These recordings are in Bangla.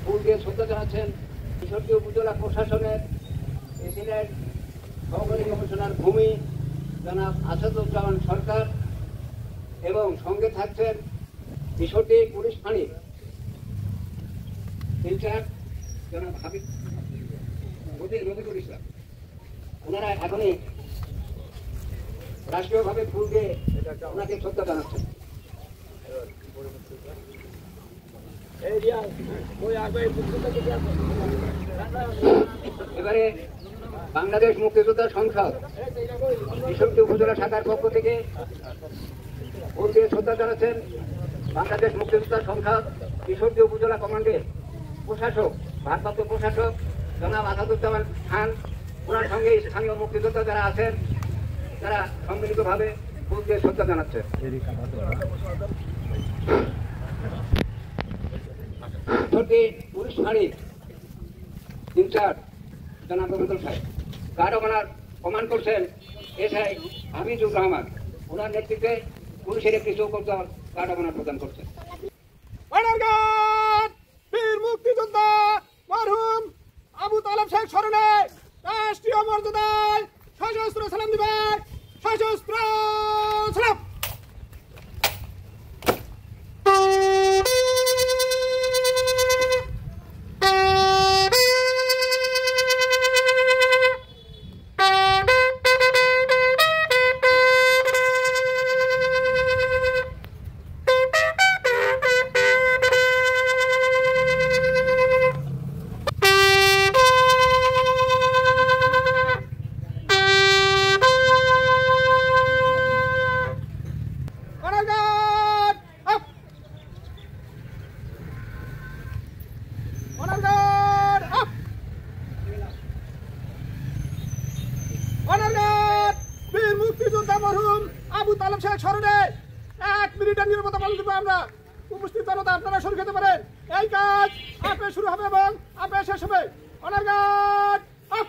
ফুল দিয়ে শ্রদ্ধা জানাচ্ছেন ঈশ্বরদীয় উপজেলা প্রশাসনের প্রেসিডেন্ট সহকারী কমিশনার ভূমি জনাব আসাদুজ্জামান সরকার এবং সঙ্গে থাকছেন ঈশ্বরদী পুলিশ ফাঁড়ির ইনচার্জ জনাব হাবিব রফিকুল ইসলাম। ওনারা এখনই রাষ্ট্রীয়ভাবে ফুল দিয়ে ওনাকে শ্রদ্ধা জানাচ্ছেন। এবারে বাংলাদেশ মুক্তিযোদ্ধা সংসদ ঈশ্বরদী উপজেলা শাখার পক্ষ থেকে ফুল দিয়ে শ্রদ্ধা জানাচ্ছেন বাংলাদেশ মুক্তিযোদ্ধা সংসদ ঈশ্বরদী উপজেলা কমান্ডের প্রশাসক ভারপ্রাপ্ত প্রশাসক জনাব আসাদুজ্জামান খান। ওনার সঙ্গে স্থানীয় মুক্তিযোদ্ধা যারা আছেন তারা সম্মিলিতভাবে ফুল দিয়ে শ্রদ্ধা জানাচ্ছে। পুলিশ ফাঁড়ির ইনচার্জ জনাব রফিকুল সাহেব, গার্ড অফ অনার কমান্ড করছেন এসআই হামিদুর রহমান। ওনার নেতৃত্বে পুলিশের একটি চৌকস গার্ড অফ অনার প্রদান করছেন। বীর মুক্তিযোদ্ধা মরহুম আবু তালেব শেখ স্মরণে রাষ্ট্রীয় মর্যাদায় সশস্ত্র সালাম দিবেন। সশস্ত্র সালাম। বীর মুক্তিযোদ্ধা মরহুম আবু তালেব শেখ স্মরণে 1 মিনিটের নীরবতা পালন করবো আমরা। উপস্থিত জনতা আপনারা শুরু খেতে পারেন। এই কাজ আপে শুরু হবে এবং আপে শেষ হবে। Honour guard up,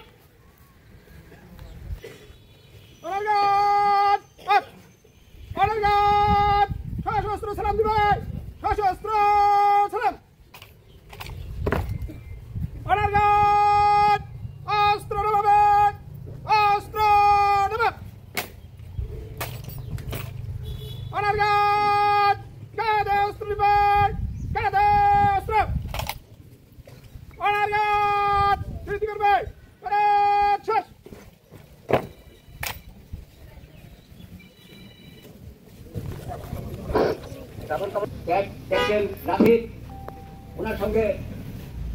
honour guard up, honour guard সশস্ত্র সালাম দিবে। সশস্ত্র সালাম। অনার গার্ড অস্ত্র নামাবে। অস্ত্র নামা। অনার গার্ড কাঁধে অস্ত্র নিবে। কাঁধে অস্ত্র। অনার গার্ড স্মৃতি করবে। শেষ। ক্যাপ্টেন রাফিদ ওনার সঙ্গে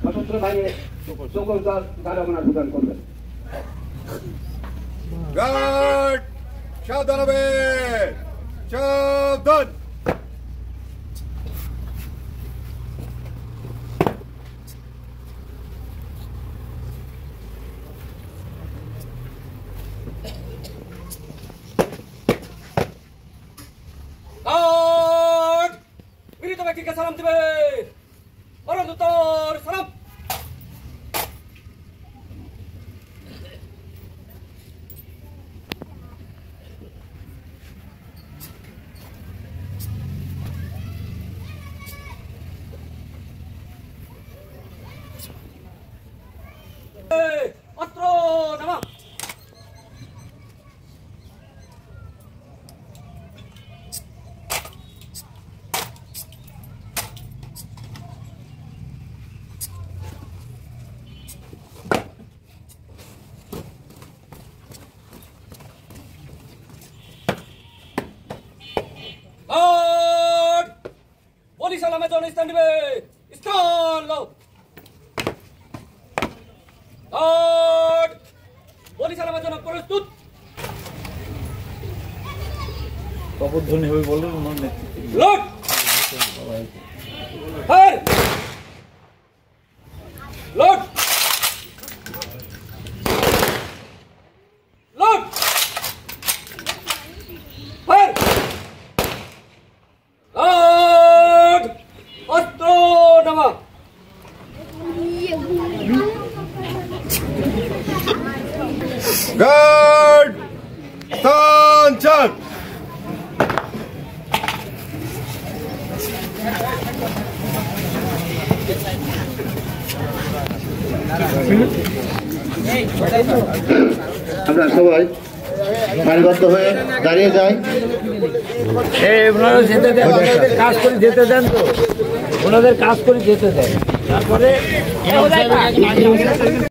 সশস্ত্র বাহিনীর চৌকস দল গার্ড অফ অনার প্রদান করবেন। গার্ড সাবধান হবে। সাবধান। গার্ড মৃত ব্যক্তিকে সালাম দিবে। মরণোত্তর সালাম। অস্ত্র নামা। গার্ড পুলিশ আলামে জন স্থান দিবে। স্থান লো। গার্ড পুলিশ আলামের জন্য প্রস্তুত। কবরধ্বনি হবে বললেন ওনার নেতৃত্বে। Load. Fire. Load. Load. Fire. Guard অস্ত্র নামা। গার্ড স্থান চান। আমরা সবাই সারিবদ্ধ হয়ে দাঁড়িয়ে যাই। ওনারা যেতে দেন, ওনাদের কাজ করে যেতে দেন, তো ওনাদের কাজ করে যেতে দেন, তারপরে